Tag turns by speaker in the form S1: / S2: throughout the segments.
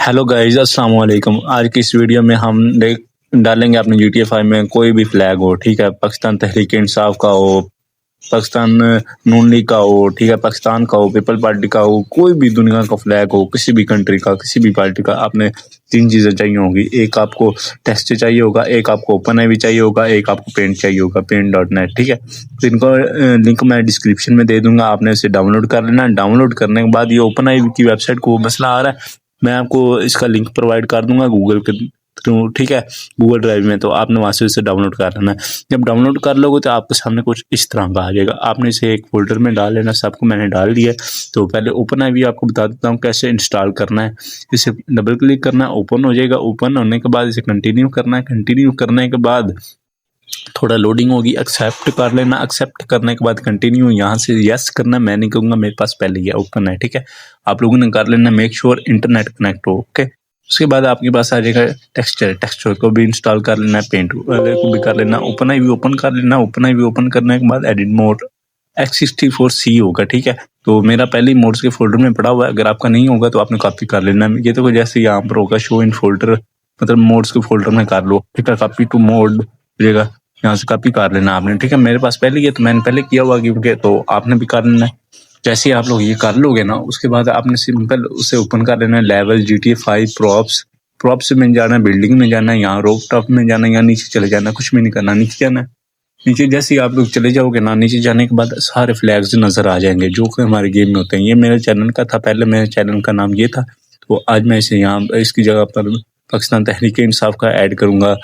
S1: Hello guys, अस्सलाम वालेकुम। आज की इस वीडियो में हम डालेंगे अपने GTA 5 में कोई भी फ्लैग हो, ठीक है? पाकिस्तान तहरीक इंसाफ का हो, पाकिस्तान नून लीग का हो, ठीक है? पाकिस्तान का हो, पीपल पार्टी का हो, कोई भी दुनिया का फ्लैग हो, किसी भी कंट्री का, किसी भी पार्टी का। आपने 3 चीज़ें चाहिए होंगी। एक आपको टेक्स्ट चाहिए होगा, एक आपको ओपन आई चाहिए होगा, एक आपको पेंट चाहिए होगा, paint.net, ठीक है? तो इनको लिंक मैं डिस्क्रिप्शन में दे दूंगा, आपने इसे डाउनलोड कर लेना। डाउनलोड करने के बाद ये ओपन आई की वेबसाइट को मसला आ रहा है, मैं आपको इसका लिंक प्रोवाइड कर दूंगा गूगल के थ्रू, ठीक है? गूगल ड्राइव में, तो आपने वहाँ से इसे डाउनलोड कर लेना है। जब डाउनलोड कर लोगे तो आपके सामने कुछ इस तरह का आ जाएगा। आपने इसे एक फोल्डर में डाल लेना, सबको मैंने डाल दिया है। तो पहले ओपन आई आपको बता देता हूँ कैसे इंस्टॉल करना है। इसे डबल क्लिक करना है, ओपन हो जाएगा। ओपन होने के बाद इसे कंटिन्यू करना है। कंटिन्यू करने के बाद थोड़ा लोडिंग होगी, एक्सेप्ट कर लेना। एक्सेप्ट करने के बाद कंटिन्यू, यहाँ से यस करना। मैं नहीं कहूँगा, मेरे पास पहले ही ओपन है, ठीक है? आप लोगों ने कर लेना। मेक श्योर इंटरनेट कनेक्ट हो, ओके? उसके बाद आपके पास आ जाएगा टेक्सचर को भी इंस्टॉल कर लेना है, पेंट वाले को भी कर लेना, ओपन आई भी ओपन कर लेना। ओपन आई भी ओपन करने के बाद एडिट मोड X64C होगा, ठीक है? तो मेरा पहले ही मोड्स के फोल्डर में पड़ा हुआ है। अगर आपका नहीं होगा तो आपने कॉपी कर लेना। ये तो जैसे यहाँ पर होगा शो इन फोल्डर, मतलब मोड्स के फोल्डर में कर लो, ठीक है? कॉपी टू मोड मिलेगा, यहाँ से कॉपी कर लेना आपने, ठीक है? मेरे पास पहले ही है तो मैंने पहले किया हुआ, क्योंकि तो आपने भी कर लेना है। जैसे ही आप लोग ये कर लोगे ना, उसके बाद आपने सिंपल उसे ओपन कर लेना है। लेवल GTA 5 प्रॉप्स में जाना है, बिल्डिंग में जाना है, यहाँ रोक टॉप में जाना है, या नीचे चले जाना है। कुछ भी नहीं करना, नीचे जाना है। नीचे जैसे ही आप लोग चले जाओगे ना, नीचे जाने के बाद सारे फ्लैग्स नजर आ जाएंगे जो कि हमारे गेम में होते हैं। ये मेरे चैनल का था, पहले मेरे चैनल का नाम ये था, तो आज मैं इसे यहाँ इसकी जगह पर पाकिस्तान तहरीक इंसाफ का ऐड करूंगा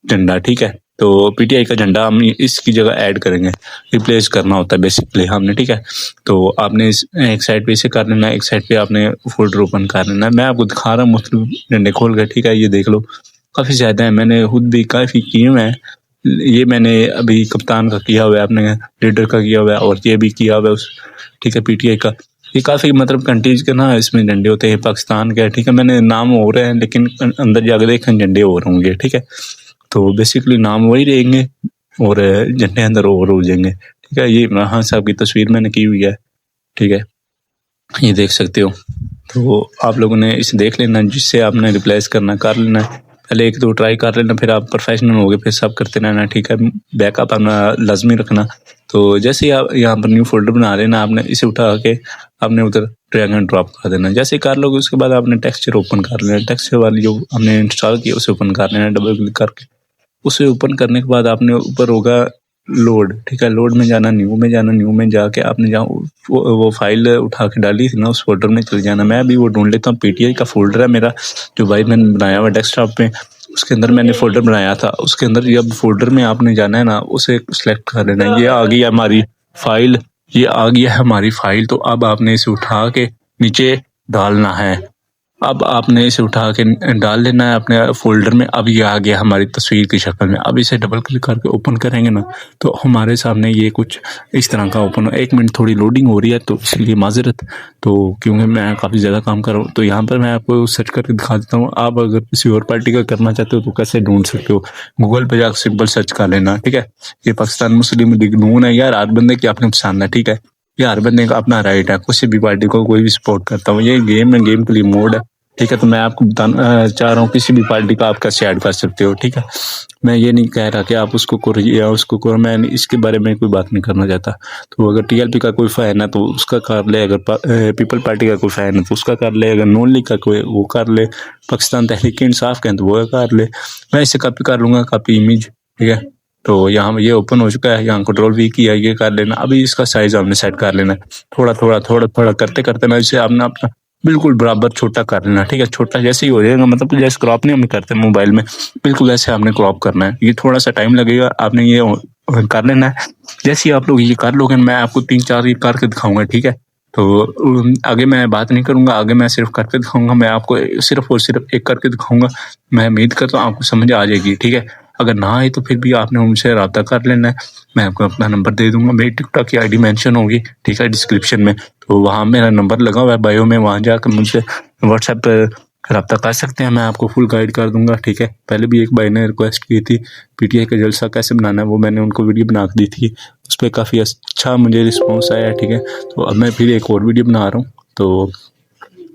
S1: झंडा, ठीक है? तो PTI का झंडा हम इसकी जगह ऐड करेंगे, रिप्लेस करना होता है बेसिकली हमने, ठीक है? तो आपने इस एक साइड पे इसे कर लेना, एक साइड पे आपने फोल्डर ओपन कर लेना है। मैं आपको दिखा रहा हूँ मुख्तलिफ झंडे खोल कर, ठीक है? ये देख लो, काफ़ी ज़्यादा है, मैंने खुद भी काफ़ी किए हुए हैं। ये मैंने अभी कप्तान का किया हुआ है, आपने लीडर का किया हुआ है, और ये भी किया हुआ है ठीक है, PTI का। ये काफ़ी मतलब कंट्रीज के ना इसमें झंडे होते हैं, पाकिस्तान के, ठीक है? मैंने नाम हो रहे हैं लेकिन अंदर जाकर देखें झंडे और होंगे, ठीक है? तो बेसिकली नाम वही रहेंगे और झंडे अंदर और हो जाएंगे, ठीक है? ये इमरान साहब की तस्वीर मैंने की हुई है, ठीक है? ये देख सकते हो। तो आप लोगों ने इसे देख लेना, जिससे आपने रिप्लेस करना कर लेना है। पहले एक दो ट्राई कर लेना, फिर आप प्रोफेशनल हो गए, फिर सब करते रहना, ठीक है? बैकअप अपना लाजमी रखना। तो जैसे ही आप यहाँ पर न्यू फोल्डर बना लेना, आपने इसे उठा के आपने उधर ड्रैग एंड ड्रॉप कर देना। जैसे ही कर लोगे उसके बाद आपने टेक्सचर ओपन कर लेना। टेक्सचर वाली जो हमने इंस्टॉल किया उसे ओपन कर लेना, डबल क्लिक करके। उसे ओपन करने के बाद आपने ऊपर होगा लोड, ठीक है? लोड में जाना, न्यू में जाना, न्यू में जाके आपने जहाँ वो फाइल उठा के डाली थी ना, उस फोल्डर में चले जाना। मैं अभी वो ढूंढ लेता हूँ। PTI का फोल्डर है मेरा, जो भाई मैंने बनाया हुआ डेस्कटॉप पे, उसके अंदर मैंने फोल्डर बनाया था। उसके अंदर जब फोल्डर में आपने जाना है ना, उसे सेलेक्ट कर लेना। ये आ गई है हमारी फाइल, ये आ गई है हमारी फाइल। तो अब आपने इसे उठा के नीचे डालना है। अब आपने इसे उठा के डाल लेना है अपने फोल्डर में। अब ये आ गया हमारी तस्वीर की शक्ल में। अब इसे डबल क्लिक करके ओपन करेंगे ना, तो हमारे सामने ये कुछ इस तरह का ओपन हो। 1 मिनट थोड़ी लोडिंग हो रही है, तो इसलिए माजरत, तो क्योंकि मैं काफ़ी ज़्यादा काम कर रहा हूँ। तो यहाँ पर मैं आपको सर्च करके दिखा देता हूँ। आप अगर किसी और पार्टी का करना चाहते हो तो कैसे ढूंढ सकते हो, गूगल पे जाकर सिंपल सर्च कर लेना, ठीक है? ये पाकिस्तान मुस्लिम लीग नून है यार, हर बंदे की अपनी पसंद है, ठीक है? ये हर बंदे का अपना राइट है, किसी भी पार्टी को कोई भी सपोर्ट करता हूँ। ये गेम है, गेम के लिए मोड है, ठीक है? तो मैं आपको बताना चाह रहा हूँ किसी भी पार्टी का आप कैसे ऐड कर सकते हो, ठीक है? मैं ये नहीं कह रहा कि आप उसको करो या उसको करो, मैं इसके बारे में कोई बात नहीं करना चाहता। तो अगर TLP का कोई फ़ैन है तो उसका कर ले, अगर पीपल पार्टी का कोई फ़ैन है तो उसका कर ले, अगर नून लीग का कोई वो कर ले, पाकिस्तान तहरीक इंसाफ का है तो वो कर ले। मैं इसे कॉपी कर लूँगा, कॉपी इमेज, ठीक है? तो यहाँ ये ओपन हो चुका है, यहाँ कंट्रोल-V किया, ये कर लेना। अभी इसका साइज़ हमने सेट कर लेना है। थोड़ा करते करते ना इसे आपने अपना बिल्कुल बराबर छोटा कर लेना, ठीक है? छोटा जैसे ही हो जाएगा, मतलब जैसे क्रॉप नहीं हम करते मोबाइल में, बिल्कुल ऐसे आपने क्रॉप करना है। ये थोड़ा सा टाइम लगेगा, आपने ये कर लेना है। जैसे ही आप लोग ये कर लोगे, मैं आपको 3-4 ये करके दिखाऊंगा, ठीक है? तो आगे मैं बात नहीं करूंगा, आगे मैं सिर्फ करके दिखाऊंगा। मैं आपको सिर्फ और सिर्फ एक करके दिखाऊंगा। मैं उम्मीद करता हूँ आपको समझ आ जाएगी, ठीक है? अगर ना आए तो फिर भी आपने उनसे रब्ता कर लेना है। मैं आपको अपना नंबर दे दूंगा, मेरी टिकटॉक की ID मेंशन होगी, ठीक है, डिस्क्रिप्शन में। तो वहाँ मेरा नंबर लगा हुआ है बायो में, वहाँ जाकर मुझसे व्हाट्सएप पर रब्ता कर सकते हैं, मैं आपको फुल गाइड कर दूंगा, ठीक है? पहले भी एक भाई ने रिक्वेस्ट की थी PTI का जलसा कैसे बनाना है, वो मैंने उनको वीडियो बना के दी थी, उस पर काफ़ी अच्छा मुझे रिस्पॉन्स आया है, ठीक है? तो अब मैं फिर एक और वीडियो बना रहा हूँ। तो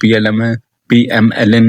S1: PMLN